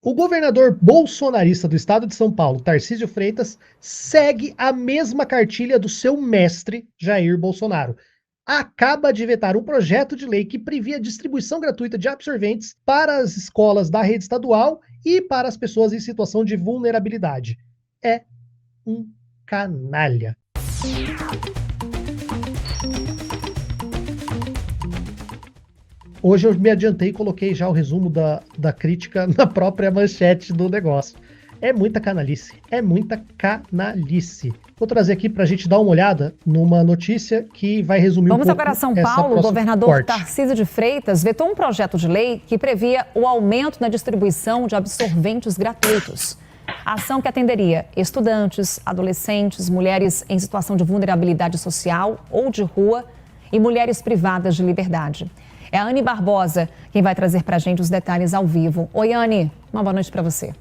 O governador bolsonarista do estado de São Paulo, Tarcísio Freitas, segue a mesma cartilha do seu mestre, Jair Bolsonaro. Acaba de vetar um projeto de lei que previa a distribuição gratuita de absorventes para as escolas da rede estadual e para as pessoas em situação de vulnerabilidade. É um canalha. Hoje eu me adiantei e coloquei já o resumo da crítica na própria manchete do negócio. É muita canalice, é muita canalice. Vou trazer aqui para a gente dar uma olhada numa notícia que vai resumir Vamos um pouco. agora a São Paulo. O governador Tarcísio de Freitas vetou um projeto de lei que previa o aumento na distribuição de absorventes gratuitos. A ação que atenderia estudantes, adolescentes, mulheres em situação de vulnerabilidade social ou de rua e mulheres privadas de liberdade. É a Anne Barbosa quem vai trazer para a gente os detalhes ao vivo. Oi, Anne, uma boa noite para você.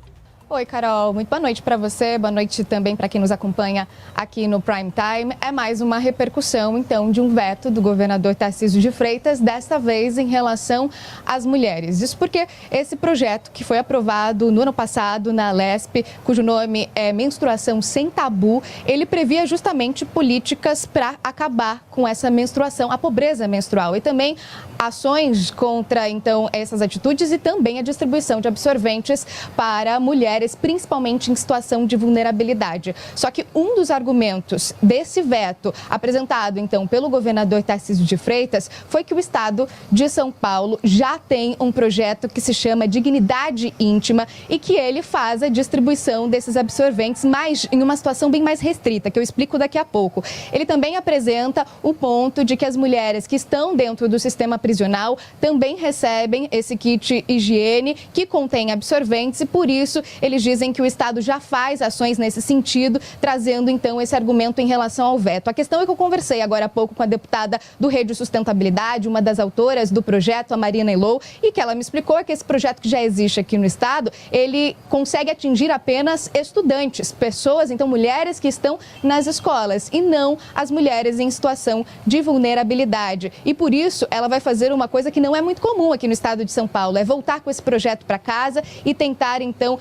Oi, Carol. Muito boa noite para você, boa noite também para quem nos acompanha aqui no Prime Time. É mais uma repercussão, então, de um veto do governador Tarcísio de Freitas, desta vez em relação às mulheres. Isso porque esse projeto, que foi aprovado no ano passado na Lesp, cujo nome é Menstruação Sem Tabu, ele previa justamente políticas para acabar com essa menstruação, a pobreza menstrual, e também ações contra, então, essas atitudes e também a distribuição de absorventes para mulheres, principalmente em situação de vulnerabilidade. Só que um dos argumentos desse veto apresentado, então, pelo governador Tarcísio de Freitas foi que o estado de São Paulo já tem um projeto que se chama Dignidade Íntima e que ele faz a distribuição desses absorventes em uma situação bem mais restrita, que eu explico daqui a pouco. Ele também apresenta o ponto de que as mulheres que estão dentro do sistema prisional também recebem esse kit higiene que contém absorventes e, por isso, eles dizem que o Estado já faz ações nesse sentido, trazendo, então, esse argumento em relação ao veto. A questão é que eu conversei agora há pouco com a deputada do Rede Sustentabilidade, uma das autoras do projeto, a Marina Elou, e que ela me explicou que esse projeto que já existe aqui no Estado, ele consegue atingir apenas estudantes, pessoas, então, mulheres que estão nas escolas, e não as mulheres em situação de vulnerabilidade. E, por isso, ela vai fazer uma coisa que não é muito comum aqui no Estado de São Paulo, é voltar com esse projeto para casa e tentar, então,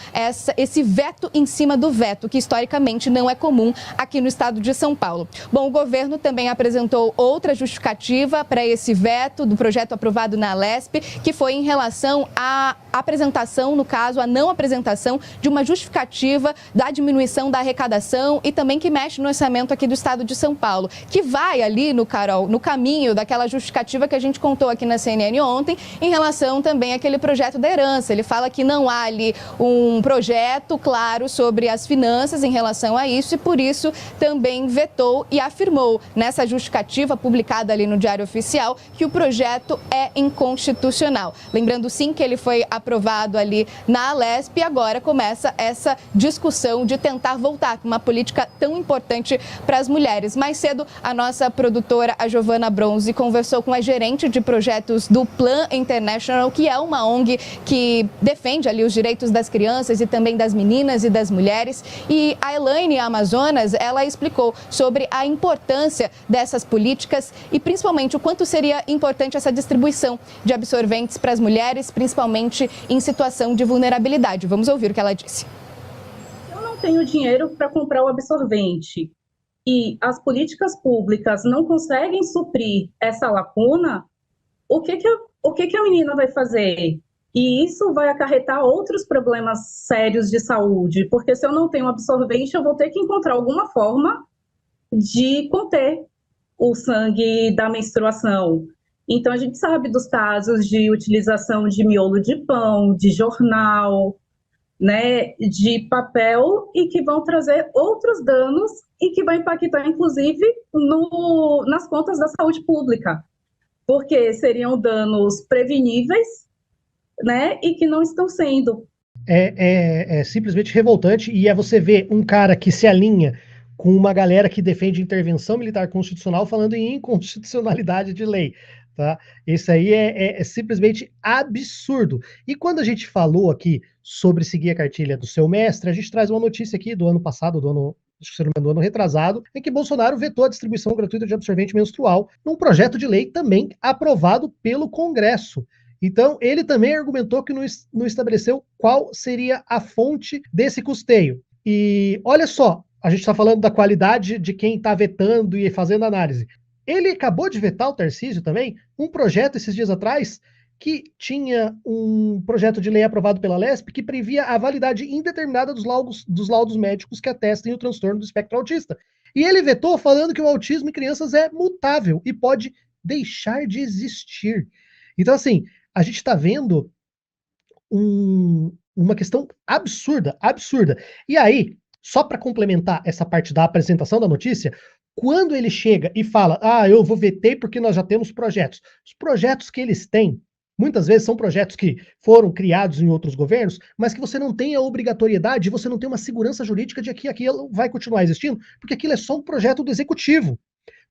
esse veto em cima do veto, que historicamente não é comum aqui no estado de São Paulo. Bom, o governo também apresentou outra justificativa para esse veto do projeto aprovado na Lesp, que foi em relação à apresentação, no caso, a não apresentação de uma justificativa da diminuição da arrecadação e também que mexe no orçamento aqui do estado de São Paulo, que vai ali no caminho daquela justificativa que a gente contou aqui na CNN ontem, em relação também àquele projeto da herança. Ele fala que não há ali um projeto claro sobre as finanças em relação a isso e, por isso, também vetou e afirmou nessa justificativa publicada ali no Diário Oficial que o projeto é inconstitucional. Lembrando, sim, que ele foi aprovado ali na Lesp e agora começa essa discussão de tentar voltar com uma política tão importante para as mulheres. Mais cedo, a nossa produtora, a Giovana Bronze, conversou com a gerente de projetos do Plan International, que é uma ONG que defende ali os direitos das crianças e também das meninas e das mulheres. E a Elaine Amazonas, ela explicou sobre a importância dessas políticas e principalmente o quanto seria importante essa distribuição de absorventes para as mulheres, principalmente em situação de vulnerabilidade. Vamos ouvir o que ela disse. Eu não tenho dinheiro para comprar o absorvente e as políticas públicas não conseguem suprir essa lacuna, o que a menina vai fazer? E isso vai acarretar outros problemas sérios de saúde, porque se eu não tenho absorvente, eu vou ter que encontrar alguma forma de conter o sangue da menstruação. Então, a gente sabe dos casos de utilização de miolo de pão, de jornal, né, de papel, e que vão trazer outros danos e que vai impactar, inclusive, nas contas da saúde pública, porque seriam danos preveníveis, né, e que não estão sendo. É simplesmente revoltante, e você ver um cara que se alinha com uma galera que defende intervenção militar constitucional falando em inconstitucionalidade de lei, tá? Isso aí é simplesmente absurdo. E quando a gente falou aqui sobre seguir a cartilha do seu mestre, a gente traz uma notícia aqui do ano passado, acho que do ano retrasado, em que Bolsonaro vetou a distribuição gratuita de absorvente menstrual num projeto de lei também aprovado pelo Congresso. Então, ele também argumentou que não estabeleceu qual seria a fonte desse custeio. E olha só, a gente está falando da qualidade de quem está vetando e fazendo análise. Ele acabou de vetar, o Tarcísio também, um projeto esses dias atrás que tinha um projeto de lei aprovado pela LESP que previa a validade indeterminada dos laudos médicos que atestem o transtorno do espectro autista. E ele vetou falando que o autismo em crianças é mutável e pode deixar de existir. Então, assim, a gente está vendo uma questão absurda, absurda. E aí, só para complementar essa parte da apresentação da notícia, quando ele chega e fala, eu vou vetar porque nós já temos projetos. Os projetos que eles têm, muitas vezes são projetos que foram criados em outros governos, mas que você não tem a obrigatoriedade, você não tem uma segurança jurídica de que aquilo vai continuar existindo, porque aquilo é só um projeto do executivo.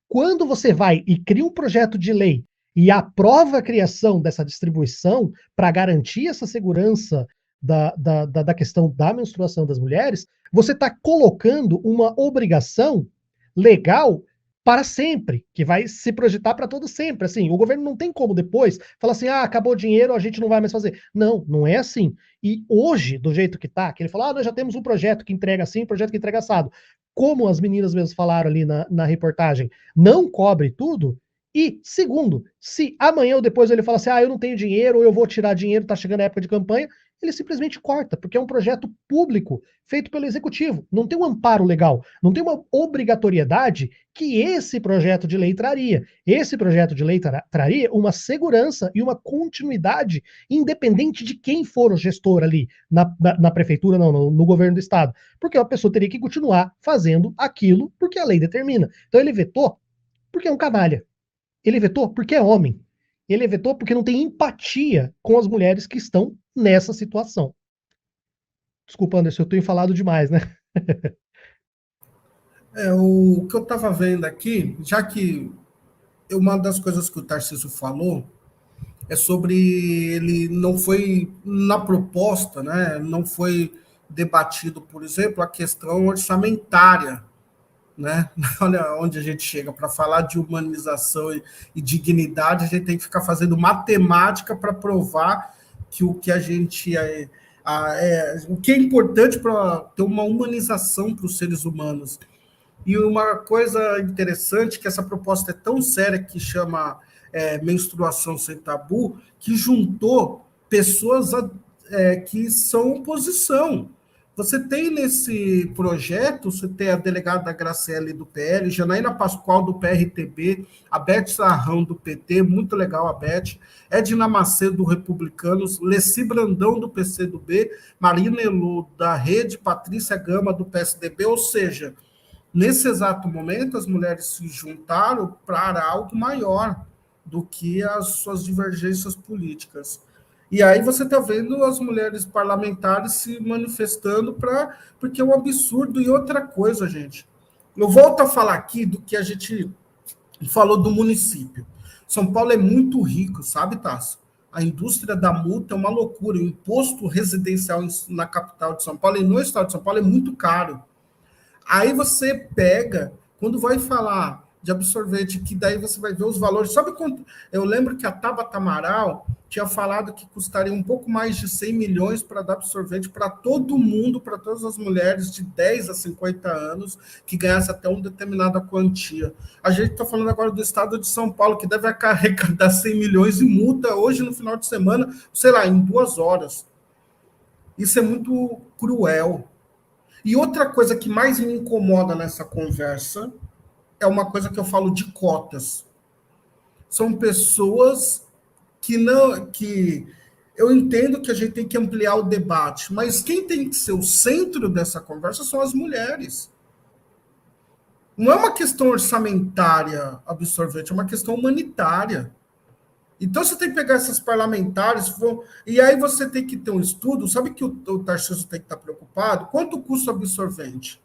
Quando você vai e cria um projeto de lei e aprova a criação dessa distribuição para garantir essa segurança da questão da menstruação das mulheres, você está colocando uma obrigação legal para sempre, que vai se projetar para todo sempre. Assim, o governo não tem como depois falar assim, acabou o dinheiro, a gente não vai mais fazer. Não, não é assim. E hoje, do jeito que tá, que ele falou, nós já temos um projeto que entrega assim, um projeto que entrega assado. Como as meninas mesmo falaram ali na reportagem, não cobre tudo. E, segundo, se amanhã ou depois ele fala assim, eu não tenho dinheiro, ou eu vou tirar dinheiro, tá chegando a época de campanha, ele simplesmente corta, porque é um projeto público feito pelo executivo. Não tem um amparo legal, não tem uma obrigatoriedade que esse projeto de lei traria. Esse projeto de lei traria uma segurança e uma continuidade, independente de quem for o gestor ali, na prefeitura, não, no governo do estado. Porque a pessoa teria que continuar fazendo aquilo porque a lei determina. Então ele vetou porque é um canalha. Ele vetou porque é homem. Ele vetou porque não tem empatia com as mulheres que estão nessa situação. Desculpa, Anderson, eu tenho falado demais, né? O que eu estava vendo aqui, já que uma das coisas que o Tarcísio falou é sobre ele não foi na proposta, né? Não foi debatido, por exemplo, a questão orçamentária, né? Olha onde a gente chega. Para falar de humanização e dignidade, a gente tem que ficar fazendo matemática para provar que o que a gente o que é importante para ter uma humanização para os seres humanos. E uma coisa interessante, que essa proposta é tão séria, que chama Menstruação Sem Tabu, que juntou pessoas que são oposição. Você tem nesse projeto, você tem a delegada Graciele do PL, Janaína Pascoal do PRTB, a Beth Sarrão do PT, muito legal a Beth, Edna Macedo do Republicanos, Leci Brandão do PCdoB, Marina Elu da Rede, Patrícia Gama do PSDB, ou seja, nesse exato momento as mulheres se juntaram para algo maior do que as suas divergências políticas. E aí você está vendo as mulheres parlamentares se manifestando porque é um absurdo. E outra coisa, gente, eu volto a falar aqui do que a gente falou do município. São Paulo é muito rico, sabe, Tasso? A indústria da multa é uma loucura. O imposto residencial na capital de São Paulo e no estado de São Paulo é muito caro. Aí você pega, quando vai falar de absorvente, que daí você vai ver os valores. Sabe quanto? Eu lembro que a Tabata Amaral tinha falado que custaria um pouco mais de 100 milhões para dar absorvente para todo mundo, para todas as mulheres de 10 a 50 anos, que ganhasse até uma determinada quantia. A gente está falando agora do estado de São Paulo, que deve arrecadar 100 milhões em multa hoje, no final de semana, sei lá, em 2 horas. Isso é muito cruel. E outra coisa que mais me incomoda nessa conversa é uma coisa que eu falo de cotas. São pessoas que eu entendo que a gente tem que ampliar o debate, mas quem tem que ser o centro dessa conversa são as mulheres. Não é uma questão orçamentária absorvente, é uma questão humanitária. Então você tem que pegar esses parlamentares, e aí você tem que ter um estudo. Sabe que o Tarcísio tem que estar preocupado? Quanto custa o absorvente?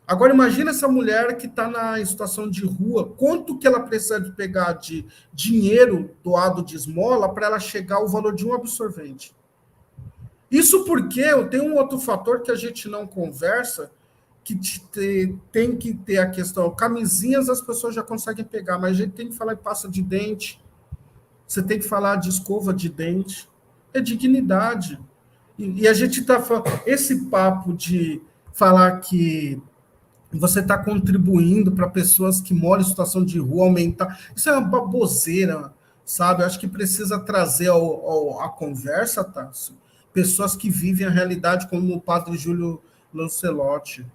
Agora, imagina essa mulher que está na situação de rua, quanto que ela precisa de pegar de dinheiro doado de esmola para ela chegar ao valor de um absorvente. Isso porque eu tenho um outro fator que a gente não conversa, que tem que ter a questão, camisinhas as pessoas já conseguem pegar, mas a gente tem que falar em pasta de dente, você tem que falar de escova de dente, é dignidade. E a gente está falando, esse papo de falar que você está contribuindo para pessoas que moram em situação de rua aumentar, isso é uma baboseira, sabe? Eu acho que precisa trazer a conversa, Tássio, pessoas que vivem a realidade como o padre Júlio Lancelotti.